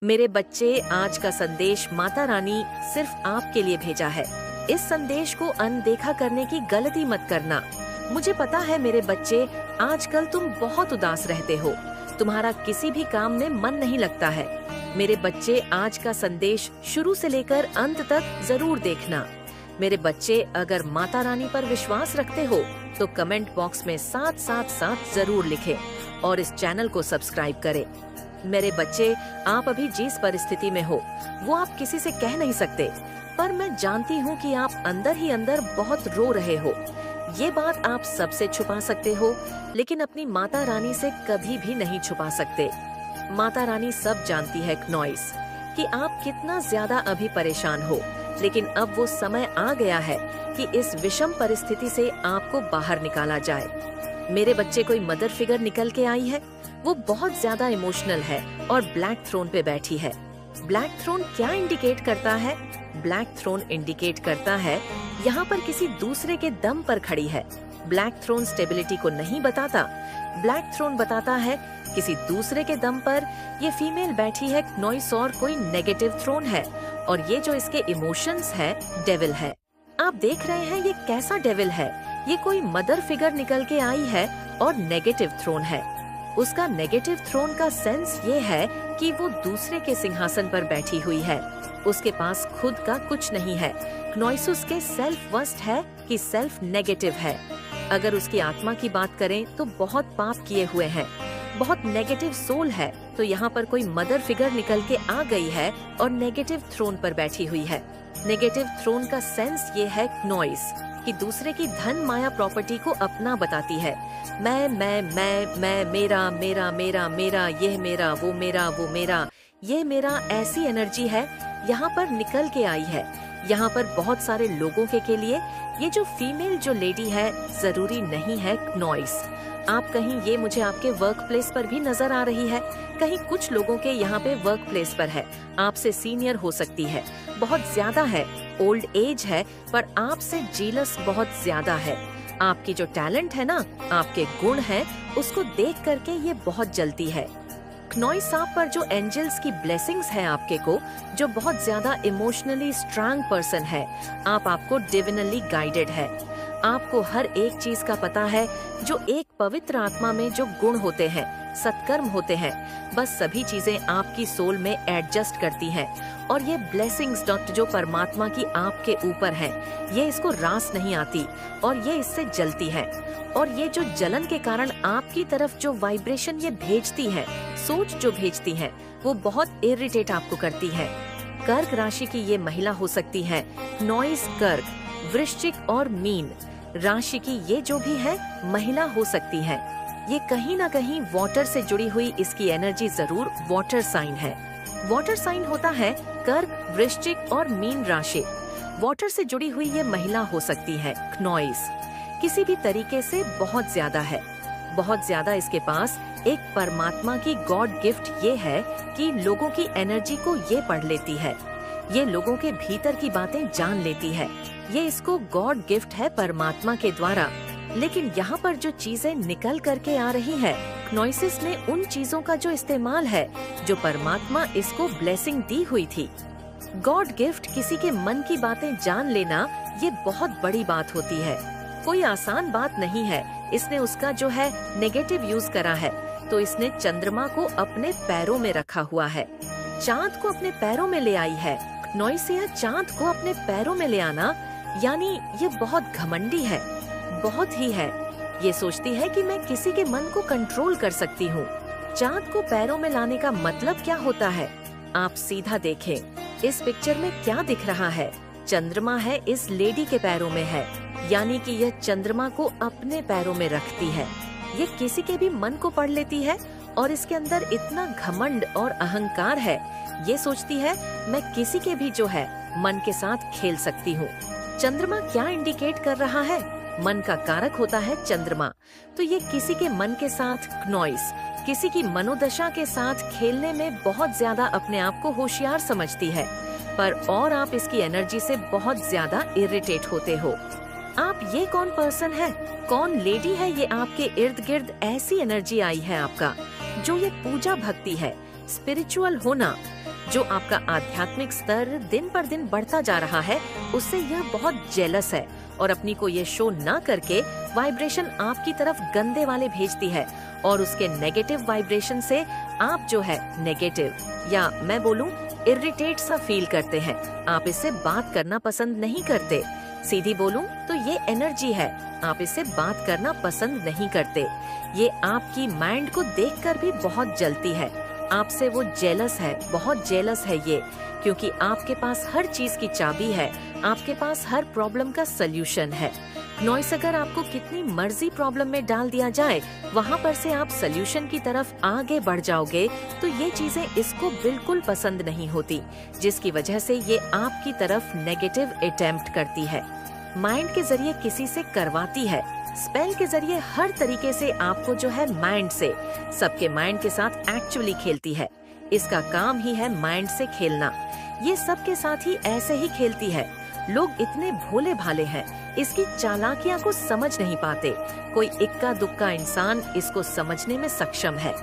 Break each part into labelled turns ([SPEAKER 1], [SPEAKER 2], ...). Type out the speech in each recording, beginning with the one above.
[SPEAKER 1] मेरे बच्चे, आज का संदेश माता रानी सिर्फ आपके लिए भेजा है। इस संदेश को अनदेखा करने की गलती मत करना। मुझे पता है मेरे बच्चे, आजकल तुम बहुत उदास रहते हो, तुम्हारा किसी भी काम में मन नहीं लगता है। मेरे बच्चे, आज का संदेश शुरू से लेकर अंत तक जरूर देखना। मेरे बच्चे, अगर माता रानी पर विश्वास रखते हो तो कमेंट बॉक्स में 777 जरूर लिखें और इस चैनल को सब्सक्राइब करें। मेरे बच्चे, आप अभी जिस परिस्थिति में हो वो आप किसी से कह नहीं सकते, पर मैं जानती हूँ कि आप अंदर ही अंदर बहुत रो रहे हो। ये बात आप सबसे छुपा सकते हो, लेकिन अपनी माता रानी से कभी भी नहीं छुपा सकते। माता रानी सब जानती है क्नॉइस, कि आप कितना ज्यादा अभी परेशान हो, लेकिन अब वो समय आ गया है कि इस विषम परिस्थिति से आपको बाहर निकाला जाए। मेरे बच्चे, कोई मदर फिगर निकल के आई है। वो बहुत ज्यादा इमोशनल है और ब्लैक थ्रोन पे बैठी है। ब्लैक थ्रोन क्या इंडिकेट करता है? ब्लैक थ्रोन इंडिकेट करता है यहाँ पर किसी दूसरे के दम पर खड़ी है। ब्लैक थ्रोन स्टेबिलिटी को नहीं बताता। ब्लैक थ्रोन बताता है किसी दूसरे के दम पर ये फीमेल बैठी है क्नॉइस, और कोई नेगेटिव थ्रोन है, और ये जो इसके इमोशंस है डेविल है। आप देख रहे हैं ये कैसा डेविल है। ये कोई मदर फिगर निकल के आई है और नेगेटिव थ्रोन है। उसका नेगेटिव थ्रोन का सेंस ये है कि वो दूसरे के सिंहासन पर बैठी हुई है। उसके पास खुद का कुछ नहीं है। क्नॉइसुस के सेल्फ वर्स्ट है कि सेल्फ नेगेटिव है। अगर उसकी आत्मा की बात करें तो बहुत पाप किए हुए हैं, बहुत नेगेटिव सोल है। तो यहाँ पर कोई मदर फिगर निकल के आ गई है और नेगेटिव थ्रोन पर बैठी हुई है। नेगेटिव थ्रोन का सेंस ये है क्नॉइस, कि दूसरे की धन माया प्रॉपर्टी को अपना बताती है। मैं, मेरा, मेरा, मेरा, मेरा, ये मेरा, वो मेरा, वो मेरा, ये मेरा, ऐसी एनर्जी है यहाँ पर निकल के आई है। यहाँ पर बहुत सारे लोगों के लिए ये जो फीमेल जो लेडी है जरूरी नहीं है क्नॉइस। आप कहीं ये मुझे आपके वर्क प्लेस पर भी नजर आ रही है। कहीं कुछ लोगों के यहाँ पे वर्क प्लेस पर है, आपसे सीनियर हो सकती है, बहुत ज्यादा है, ओल्ड एज है, पर आपसे जीलस बहुत ज्यादा है। आपकी जो टैलेंट है ना, आपके गुण हैं, उसको देख करके ये बहुत जलती है। क्नॉइस, आप पर जो एंजल्स की ब्लेसिंग्स है आपके को, जो बहुत ज्यादा इमोशनली स्ट्रांग पर्सन है, आपको डिविनली गाइडेड है। आपको हर एक चीज का पता है। जो एक पवित्र आत्मा में जो गुण होते हैं, सत्कर्म होते हैं, बस सभी चीजें आपकी सोल में एडजस्ट करती हैं। और ये ब्लेसिंग्स जो परमात्मा की आपके ऊपर है, ये इसको रास नहीं आती और ये इससे जलती है। और ये जो जलन के कारण आपकी तरफ जो वाइब्रेशन ये भेजती है, सोच जो भेजती है, वो बहुत इरिटेट आपको करती है। कर्क राशि की ये महिला हो सकती है। क्नॉइस, कर्क, वृश्चिक और मीन राशि की ये जो भी है महिला हो सकती है। ये कहीं ना कहीं वाटर से जुड़ी हुई इसकी एनर्जी जरूर वाटर साइन है। वाटर साइन होता है कर्क, वृश्चिक और मीन राशि। वाटर से जुड़ी हुई ये महिला हो सकती है क्नॉइस। किसी भी तरीके से बहुत ज्यादा है, बहुत ज्यादा इसके पास एक परमात्मा की गॉड गिफ्ट ये है कि लोगों की एनर्जी को ये पढ़ लेती है, ये लोगों के भीतर की बातें जान लेती है। ये इसको गॉड गिफ्ट है परमात्मा के द्वारा। लेकिन यहाँ पर जो चीजें निकल करके आ रही है, क्नॉइसिस में उन चीजों का जो इस्तेमाल है जो परमात्मा इसको ब्लेसिंग दी हुई थी। गॉड गिफ्ट, किसी के मन की बातें जान लेना, ये बहुत बड़ी बात होती है, कोई आसान बात नहीं है। इसने उसका जो है नेगेटिव यूज करा है, तो इसने चंद्रमा को अपने पैरों में रखा हुआ है, चांद को अपने पैरों में ले आई है। क्नॉइसिया चांद को अपने पैरों में ले आना, यानी ये बहुत घमंडी है, बहुत ही है। ये सोचती है कि मैं किसी के मन को कंट्रोल कर सकती हूँ। चांद को पैरों में लाने का मतलब क्या होता है? आप सीधा देखें, इस पिक्चर में क्या दिख रहा है? चंद्रमा है, इस लेडी के पैरों में है, यानी कि यह चंद्रमा को अपने पैरों में रखती है। ये किसी के भी मन को पढ़ लेती है और इसके अंदर इतना घमंड और अहंकार है। ये सोचती है मैं किसी के भी जो है मन के साथ खेल सकती हूँ। चंद्रमा क्या इंडिकेट कर रहा है? मन का कारक होता है चंद्रमा। तो ये किसी के मन के साथ क्नॉइस, किसी की मनोदशा के साथ खेलने में बहुत ज्यादा अपने आप को होशियार समझती है, पर और आप इसकी एनर्जी से बहुत ज्यादा इरिटेट होते हो। आप ये कौन पर्सन है, कौन लेडी है ये आपके इर्द गिर्द ऐसी एनर्जी आई है आपका, जो ये पूजा भक्ति है, स्पिरिचुअल होना, जो आपका आध्यात्मिक स्तर दिन पर दिन बढ़ता जा रहा है, उससे यह बहुत जेलस है और अपनी को ये शो ना करके वाइब्रेशन आपकी तरफ गंदे वाले भेजती है और उसके नेगेटिव वाइब्रेशन से आप जो है नेगेटिव या मैं बोलूं इरिटेट सा फील करते हैं। आप इससे बात करना पसंद नहीं करते। सीधी बोलूं तो ये एनर्जी है, आप इससे बात करना पसंद नहीं करते। ये आपकी माइंड को देखकर भी बहुत जलती है। आपसे वो जेलस है, बहुत जेलस है ये, क्योंकि आपके पास हर चीज की चाबी है, आपके पास हर प्रॉब्लम का सल्यूशन है। नॉइस अगर आपको कितनी मर्जी प्रॉब्लम में डाल दिया जाए, वहाँ पर से आप सल्यूशन की तरफ आगे बढ़ जाओगे, तो ये चीजें इसको बिल्कुल पसंद नहीं होती, जिसकी वजह से ये आपकी तरफ नेगेटिव अटेम्प्ट करती है। माइंड के जरिए किसी से करवाती है, स्पेल के जरिए हर तरीके से आपको जो है माइंड से, सबके माइंड के साथ एक्चुअली खेलती है। इसका काम ही है माइंड से खेलना। ये सबके साथ ही ऐसे ही खेलती है। लोग इतने भोले भाले हैं, इसकी चालाकियां को समझ नहीं पाते। कोई इक्का दुक्का इंसान इसको समझने में सक्षम है,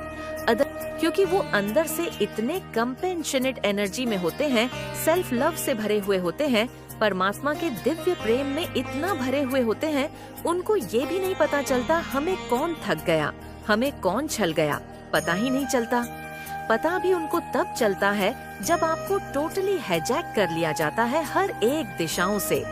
[SPEAKER 1] क्योंकि वो अंदर से इतने कंपेशनेट एनर्जी में होते हैं, सेल्फ लव से भरे हुए होते हैं, परमात्मा के दिव्य प्रेम में इतना भरे हुए होते हैं, उनको ये भी नहीं पता चलता हमें कौन ठग गया, हमें कौन छल गया, पता ही नहीं चलता। पता भी उनको तब चलता है जब आपको टोटली हाईजैक कर लिया जाता है हर एक दिशाओं से।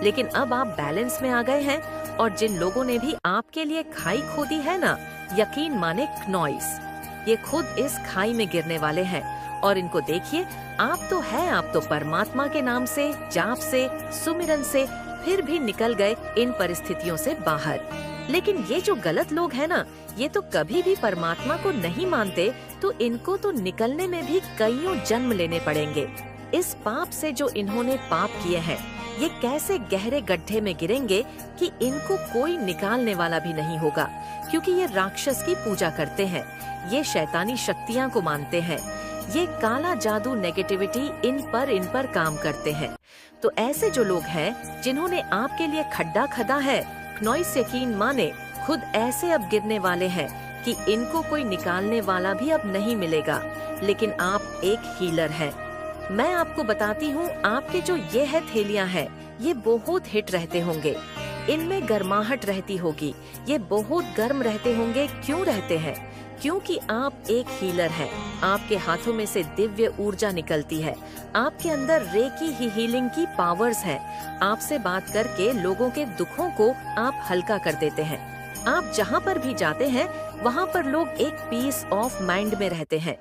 [SPEAKER 1] लेकिन अब आप बैलेंस में आ गए हैं और जिन लोगों ने भी आपके लिए खाई खोदी है ना, यकीन माने नॉइस, ये खुद इस खाई में गिरने वाले हैं। और इनको देखिए, आप तो परमात्मा के नाम से, जाप से, सुमिरन से फिर भी निकल गए इन परिस्थितियों से बाहर। लेकिन ये जो गलत लोग हैं ना, ये तो कभी भी परमात्मा को नहीं मानते, तो इनको तो निकलने में भी कईयों जन्म लेने पड़ेंगे। इस पाप से जो इन्होंने पाप किए हैं, ये कैसे गहरे गड्ढे में गिरेंगे कि इनको कोई निकालने वाला भी नहीं होगा, क्योंकि ये राक्षस की पूजा करते हैं, ये शैतानी शक्तियाँ को मानते हैं, ये काला जादू नेगेटिविटी इन पर काम करते हैं। तो ऐसे जो लोग हैं जिन्होंने आपके लिए खड्डा खदा है, नॉइस यकीन माने खुद ऐसे अब गिरने वाले हैं कि इनको कोई निकालने वाला भी अब नहीं मिलेगा। लेकिन आप एक हीलर हैं। मैं आपको बताती हूँ, आपके जो ये है थैलियाँ हैं, ये बहुत हिट रहते होंगे, इनमें गर्माहट रहती होगी, ये बहुत गर्म रहते होंगे। क्यों रहते हैं? क्योंकि आप एक हीलर हैं। आपके हाथों में से दिव्य ऊर्जा निकलती है, आपके अंदर रेकी ही हीलिंग की पावर्स हैं। आपसे बात करके लोगों के दुखों को आप हल्का कर देते हैं। आप जहाँ पर भी जाते हैं, वहाँ पर लोग एक पीस ऑफ माइंड में रहते हैं।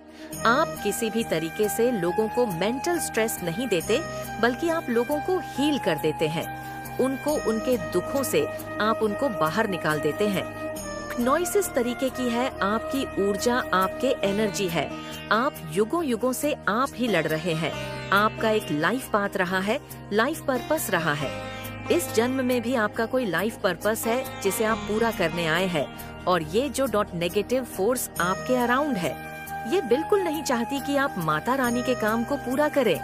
[SPEAKER 1] आप किसी भी तरीके से लोगों को मेंटल स्ट्रेस नहीं देते, बल्कि आप लोगों को हील कर देते हैं। उनको उनके दुखों से आप उनको बाहर निकाल देते हैं। नॉइस इस तरीके की है, आपकी ऊर्जा, आपके एनर्जी है। आप युगों युगों से आप ही लड़ रहे हैं। आपका एक लाइफ पाथ रहा है, लाइफ पर्पस रहा है। इस जन्म में भी आपका कोई लाइफ पर्पस है जिसे आप पूरा करने आए हैं। और ये जो नेगेटिव फोर्स आपके अराउंड है, ये बिल्कुल नहीं चाहती कि आप माता रानी के काम को पूरा करें,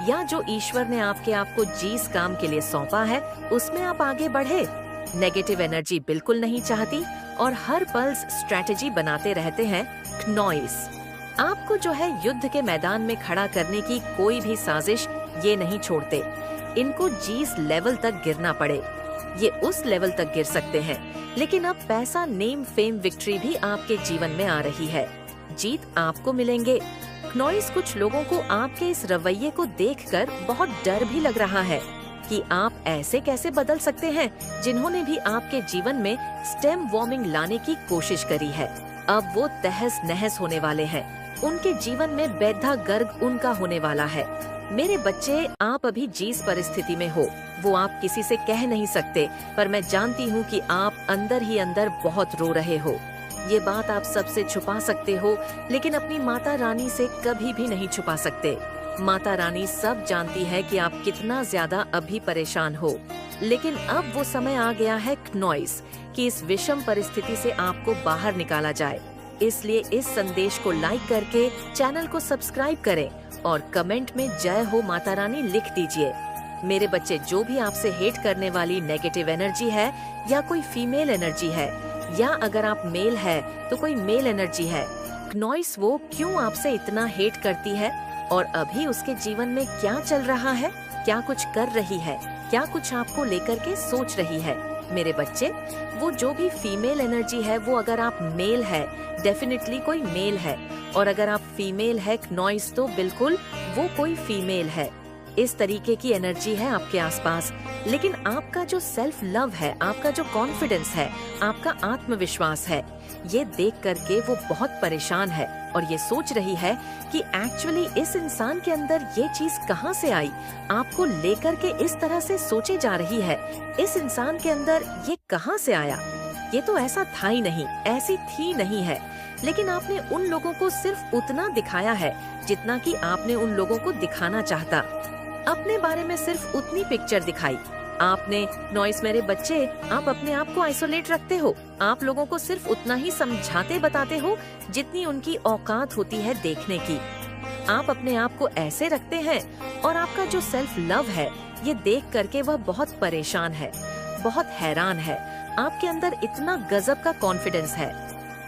[SPEAKER 1] या जो ईश्वर ने आपको जिस काम के लिए सौंपा है उसमें आप आगे बढ़े। नेगेटिव एनर्जी बिल्कुल नहीं चाहती और हर पल्स स्ट्रेटेजी बनाते रहते हैं नॉइस। आपको जो है युद्ध के मैदान में खड़ा करने की कोई भी साजिश ये नहीं छोड़ते। इनको जिस लेवल तक गिरना पड़े, ये उस लेवल तक गिर सकते हैं। लेकिन अब पैसा, नेम, फेम, विक्ट्री भी आपके जीवन में आ रही है। जीत आपको मिलेंगे। नॉइस, कुछ लोगों को आपके इस रवैये को देखकर बहुत डर भी लग रहा है कि आप ऐसे कैसे बदल सकते हैं, जिन्होंने भी आपके जीवन में स्टेम वार्मिंग लाने की कोशिश करी है। अब वो तहस नहस होने वाले हैं। उनके जीवन में बैधा गर्ग उनका होने वाला है। मेरे बच्चे, आप अभी जिस परिस्थिति में हो वो आप किसी से कह नहीं सकते, पर मैं जानती हूँ कि आप अंदर ही अंदर बहुत रो रहे हो। ये बात आप सबसे छुपा सकते हो, लेकिन अपनी माता रानी से कभी भी नहीं छुपा सकते। माता रानी सब जानती है कि आप कितना ज्यादा अभी परेशान हो। लेकिन अब वो समय आ गया है नॉइस कि इस विषम परिस्थिति से आपको बाहर निकाला जाए। इसलिए इस संदेश को लाइक करके चैनल को सब्सक्राइब करें और कमेंट में जय हो माता रानी लिख दीजिए। मेरे बच्चे, जो भी आपसे हेट करने वाली नेगेटिव एनर्जी है, या कोई फीमेल एनर्जी है, या अगर आप मेल है तो कोई मेल एनर्जी है, नॉइस वो क्यों आपसे इतना हेट करती है, और अभी उसके जीवन में क्या चल रहा है, क्या कुछ कर रही है, क्या कुछ आपको लेकर के सोच रही है। मेरे बच्चे, वो जो भी फीमेल एनर्जी है, वो अगर आप मेल है, डेफिनेटली कोई मेल है, और अगर आप फीमेल है नॉइस, तो बिल्कुल वो कोई फीमेल है। इस तरीके की एनर्जी है आपके आसपास। लेकिन आपका जो सेल्फ लव है, आपका जो कॉन्फिडेंस है, आपका आत्मविश्वास है, ये देख करके वो बहुत परेशान है और ये सोच रही है कि एक्चुअली इस इंसान के अंदर ये चीज कहाँ से आई, आपको लेकर के इस तरह से सोचे जा रही है। इस इंसान के अंदर ये कहाँ से आया, ये तो ऐसा था ही नहीं, ऐसी थी नहीं है। लेकिन आपने उन लोगों को सिर्फ उतना दिखाया है जितना कि आपने उन लोगों को दिखाना चाहता। अपने बारे में सिर्फ उतनी पिक्चर दिखाई आपने। नॉइस मेरे बच्चे, आप अपने आप को आइसोलेट रखते हो। आप लोगों को सिर्फ उतना ही समझाते बताते हो जितनी उनकी औकात होती है देखने की। आप अपने आप को ऐसे रखते हैं और आपका जो सेल्फ लव है, ये देख करके वह बहुत परेशान है, बहुत हैरान है। आपके अंदर इतना गजब का कॉन्फिडेंस है।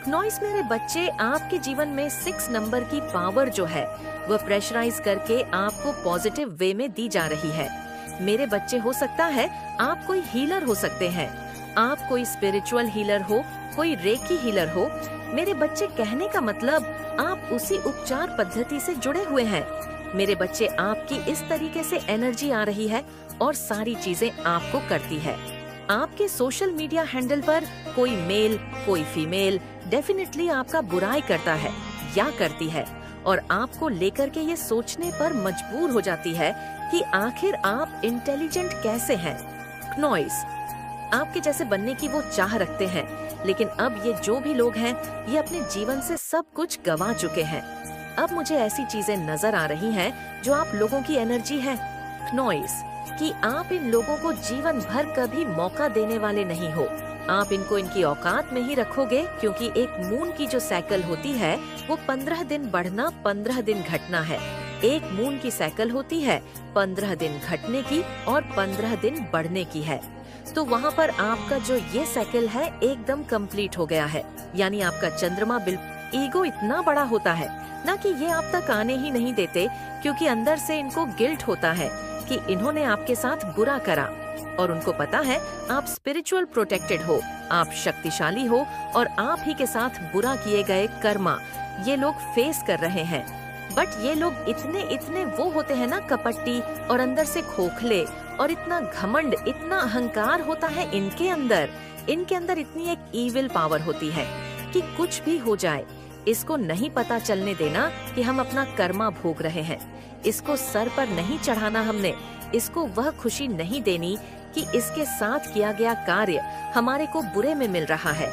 [SPEAKER 1] नॉइस मेरे बच्चे, आपके जीवन में 6 नंबर की पावर जो है, वह प्रेशराइज करके आपको पॉजिटिव वे में दी जा रही है। मेरे बच्चे, हो सकता है आप कोई हीलर हो सकते हैं, आप कोई स्पिरिचुअल हीलर हो, कोई रेकी हीलर हो। मेरे बच्चे, कहने का मतलब आप उसी उपचार पद्धति से जुड़े हुए हैं। मेरे बच्चे, आपकी इस तरीके से एनर्जी आ रही है और सारी चीजें आपको करती है। आपके सोशल मीडिया हैंडल पर कोई मेल, कोई फीमेल डेफिनेटली आपका बुराई करता है या करती है, और आपको लेकर के ये सोचने पर मजबूर हो जाती है कि आखिर आप इंटेलिजेंट कैसे हैं। नॉइस, आपके जैसे बनने की वो चाह रखते हैं, लेकिन अब ये जो भी लोग हैं, ये अपने जीवन से सब कुछ गंवा चुके हैं। अब मुझे ऐसी चीजें नजर आ रही हैं जो आप लोगों की एनर्जी है नॉइस, कि आप इन लोगों को जीवन भर कभी मौका देने वाले नहीं हो। आप इनको इनकी औकात में ही रखोगे, क्योंकि एक मून की जो साइकिल होती है, वो 15 दिन बढ़ना 15 दिन घटना है। एक मून की साइकिल होती है 15 दिन घटने की और 15 दिन बढ़ने की है। तो वहाँ पर आपका जो ये साइकिल है एकदम कंप्लीट हो गया है। यानी आपका चंद्रमा ईगो इतना बड़ा होता है ना कि ये आप तक आने ही नहीं देते, क्योंकि अंदर से इनको गिल्ट होता है कि इन्होंने आपके साथ बुरा करा, और उनको पता है आप स्पिरिचुअल प्रोटेक्टेड हो, आप शक्तिशाली हो, और आप ही के साथ बुरा किए गए कर्मा ये लोग फेस कर रहे हैं। बट ये लोग इतने वो होते हैं ना, कपटी और अंदर से खोखले, और इतना घमंड, इतना अहंकार होता है इनके अंदर इतनी एक ईविल पावर होती है कि कुछ भी हो जाए, इसको नहीं पता चलने देना कि हम अपना कर्मा भोग रहे हैं। इसको सर पर नहीं चढ़ाना हमने, इसको वह खुशी नहीं देनी कि इसके साथ किया गया कार्य हमारे को बुरे में मिल रहा है।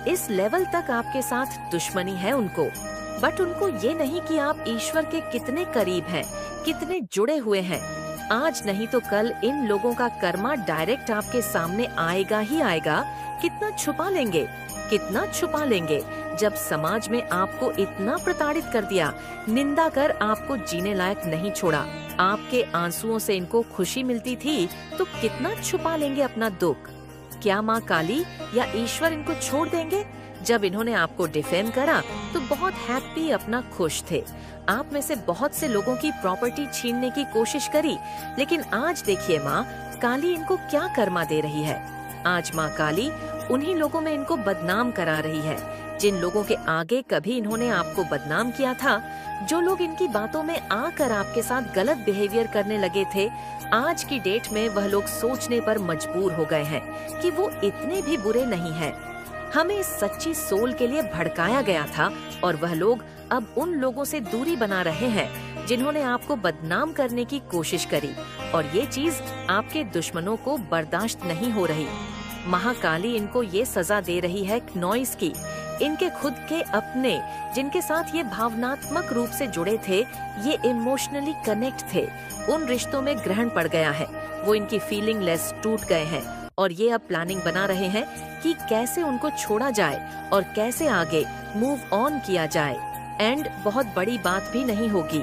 [SPEAKER 1] इस लेवल तक आपके साथ दुश्मनी है उनको। बट उनको ये नहीं कि आप ईश्वर के कितने करीब हैं, कितने जुड़े हुए हैं। आज नहीं तो कल इन लोगों का कर्मा डायरेक्ट आपके सामने आएगा ही आएगा। कितना छुपा लेंगे जब समाज में आपको इतना प्रताड़ित कर दिया, निंदा कर आपको जीने लायक नहीं छोड़ा। आपके आंसुओं से इनको खुशी मिलती थी, तो कितना छुपा लेंगे अपना दुख। क्या माँ काली या ईश्वर इनको छोड़ देंगे? जब इन्होंने आपको डिफेम करा तो बहुत हैप्पी, अपना खुश थे। आप में से बहुत से लोगों की प्रॉपर्टी छीनने की कोशिश करी, लेकिन आज देखिए माँ काली इनको क्या कर्मा दे रही है। आज माँ काली उन्हीं लोगों में इनको बदनाम करा रही है जिन लोगों के आगे कभी इन्होंने आपको बदनाम किया था। जो लोग इनकी बातों में आकर आपके साथ गलत बिहेवियर करने लगे थे, आज की डेट में वह लोग सोचने पर मजबूर हो गए हैं कि वो इतने भी बुरे नहीं हैं। हमें इस सच्ची सोल के लिए भड़काया गया था, और वह लोग अब उन लोगों से दूरी बना रहे हैं जिन्होंने आपको बदनाम करने की कोशिश करी, और ये चीज आपके दुश्मनों को बर्दाश्त नहीं हो रही। महाकाली इनको ये सजा दे रही है नॉइस की। इनके खुद के अपने, जिनके साथ ये भावनात्मक रूप से जुड़े थे, ये इमोशनली कनेक्ट थे, उन रिश्तों में ग्रहण पड़ गया है। वो इनकी फीलिंग लेस टूट गए हैं, और ये अब प्लानिंग बना रहे हैं कि कैसे उनको छोड़ा जाए और कैसे आगे मूव ऑन किया जाए। एंड बहुत बड़ी बात भी नहीं होगी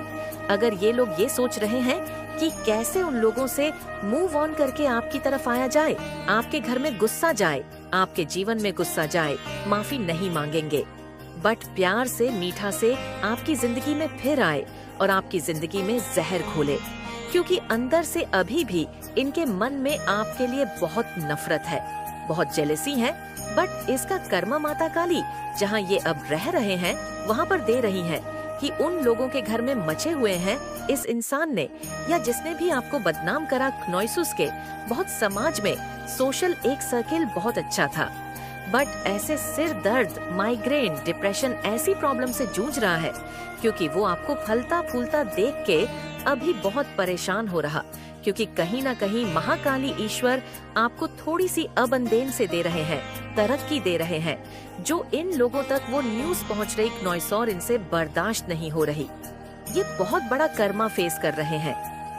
[SPEAKER 1] अगर ये लोग ये सोच रहे हैं कि कैसे उन लोगों से मूव ऑन करके आपकी तरफ आया जाए, आपके घर में गुस्सा जाए, आपके जीवन में गुस्सा जाए, माफी नहीं मांगेंगे। बट प्यार से, मीठा से आपकी जिंदगी में फिर आए और आपकी जिंदगी में जहर घोले, क्योंकि अंदर से अभी भी इनके मन में आपके लिए बहुत नफरत है, बहुत जेलसी है। बट इसका कर्मा माता काली जहाँ ये अब रह रहे हैं वहाँ पर दे रही है कि उन लोगों के घर में मचे हुए हैं इस इंसान ने या जिसने भी आपको बदनाम करा क्नॉइसुस के बहुत समाज में सोशल एक सर्किल बहुत अच्छा था, बट ऐसे सिर दर्द, माइग्रेन, डिप्रेशन ऐसी प्रॉब्लम से जूझ रहा है क्योंकि वो आपको फलता फूलता देख के अभी बहुत परेशान हो रहा, क्योंकि कहीं ना कहीं महाकाली ईश्वर आपको थोड़ी सी अबंदेन से दे रहे हैं, तरक्की दे रहे हैं, जो इन लोगों तक वो न्यूज पहुंच रही क्नॉइसोर इनसे बर्दाश्त नहीं हो रही। ये बहुत बड़ा कर्मा फेस कर रहे हैं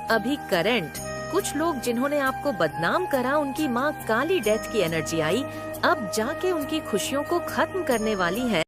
[SPEAKER 1] अभी करंट। कुछ लोग जिन्होंने आपको बदनाम करा, उनकी माँ काली डेथ की एनर्जी आई, अब जाके उनकी खुशियों को खत्म करने वाली है।